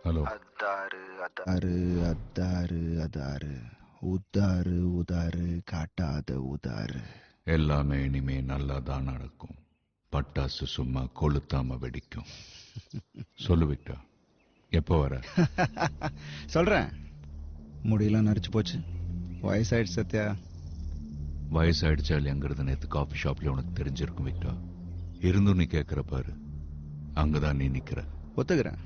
Hello. அத்தாரு அத்தாரு அத்தாரு அதாரு உத்தாரு உதாரு காட்டாத உதாரு. எல்லாமே இனிமே நல்லா தான் நடக்கும். பட்டாசு சும்மா கொளுத்தாம வெடிக்கும். சொல்லு விக்டர், எப்போ வர? சொல்றேன். முடியெல்லாம் நரைச்சு போச்சு. வயசாயிடுச்சு சத்யா. வயசாயிடுச்சா இல்லையாங்கிறது நேற்று காஃபி ஷாப்ல உனக்கு தெரிஞ்சிருக்கும் விக்டர். இருந்தும் நீ கேட்கிற பாரு, அங்கதான் நீ நிக்கிற. ஒத்துக்கிறேன்,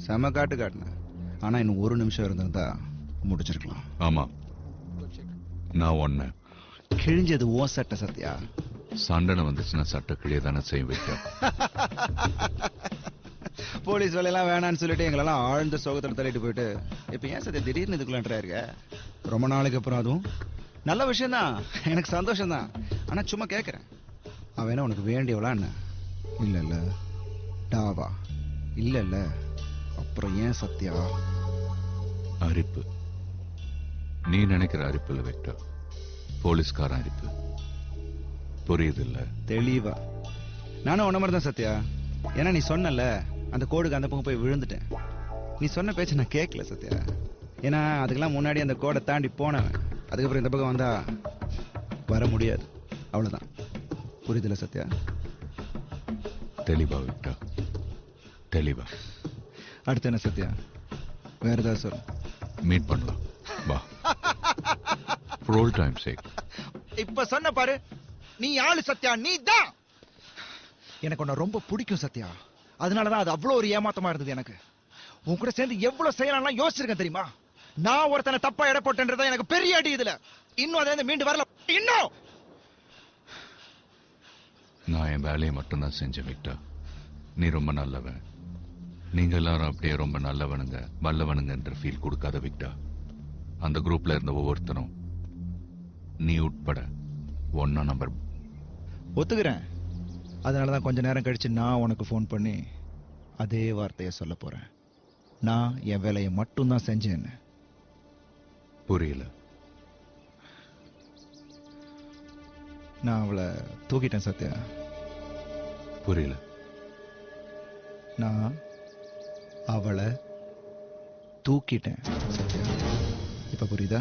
செம காட்டு காட்டினேன். ஆனா இன்னும் ஒரு நிமிஷம் இருந்திருந்தா முடிச்சிருக்கலாம். ஆமா, நான் ஒன்ன கிழிஞ்சது ஓ சட்டை சத்யா. சண்டனை வந்துச்சுன்னா சட்டை கிழிய தானே செய்யும் விக்டர். போலீஸ் வேலையெல்லாம் வேணான்னு சொல்லிட்டு எங்களெல்லாம் ஆழ்ந்த சோகத்தில் தள்ளிட்டு போயிட்டு இப்ப ஏன் சத்யா திடீர்னு இதுக்குள்ளன்றா இருக்க? ரொம்ப நாளைக்கு அப்புறம் அதுவும் நல்ல விஷயம்தான், எனக்கு சந்தோஷம் தான். ஆனா சும்மா கேட்கறேன், அவன் என்ன உனக்கு வேண்டியவளா என்ன? இல்ல இல்ல டாவா இல்ல இல்ல. அப்புறம் ஏன் சத்யா? அரிப்பு. நீ நினைக்கிற அரிப்பு இல்ல விக்டர், போலீஸ்காரன் அரிப்பு. புரியுது இல்ல? தெளிவா. நானும் உன்ன மாதிரி தான் சத்யா. ஏன்னா நீ சொன்னல அந்த கோடுக்கு அந்த பக்கம் போய் விழுந்துட்டேன். நீ சொன்ன பேச்ச நான் கேட்கல சத்யா. ஏன்னா அதுக்கெல்லாம் முன்னாடி அந்த கோடை தாண்டி போனவன். அதுக்கப்புறம் இந்த பக்கம் வந்தா வர முடியாது, அவ்வளவுதான். புரியுதுல சத்யா? தெளிவா விக்டர், தெளிவா. அடுத்து என்ன சத்யா? வேற ஏதாவது சொல்லு. மீட் பண்ணலாம் வா. ரோல் டைம் சேக். இப்ப சொன்ன பாரு, நீ ஆளு சத்யா, நீ தான். எனக்கு உன்னை ரொம்ப பிடிக்கும் சத்யா. அதனாலதான் அது அவ்வளவு ஒரு ஏமாத்தமா இருந்தது எனக்கு. உன் கூட சேர்ந்து எவ்வளவு செய்யலாம் யோசிச்சிருக்கேன் தெரியுமா? நான் ஒருத்தனை தப்பா எடை போட்டேன்றதா எனக்கு பெரிய அடி. இதுல இன்னும் அதை மீண்டு வரல. இன்னும் நான் என் வேலையை மட்டும்தான் செஞ்சேன் விக்டர். நீ ரொம்ப நல்லவன். நீங்க எல்லாரும் அப்படியே ரொம்ப நல்லவனுங்க வல்லவனுங்க என்ற ஃபீல் கொடுக்காத விக்டர். அந்த குரூப்ல இருந்த ஒவ்வொருத்தரும் நீ உட்பட ஒன்னா நம்பர். ஒத்துக்கிறேன். அதனாலதான் கொஞ்ச நேரம் கழிச்சு நான் உனக்கு போன் பண்ணி அதே வார்த்தையை சொல்ல போறேன். நான் என் வேலையை மட்டும்தான் செஞ்சேன்னு. புரியல? நான் அவளை தூக்கிட்டேன் சத்யா. புரியல? நான் அவளை தூக்கிட்டேன் சத்யா. இப்ப புரியுதா?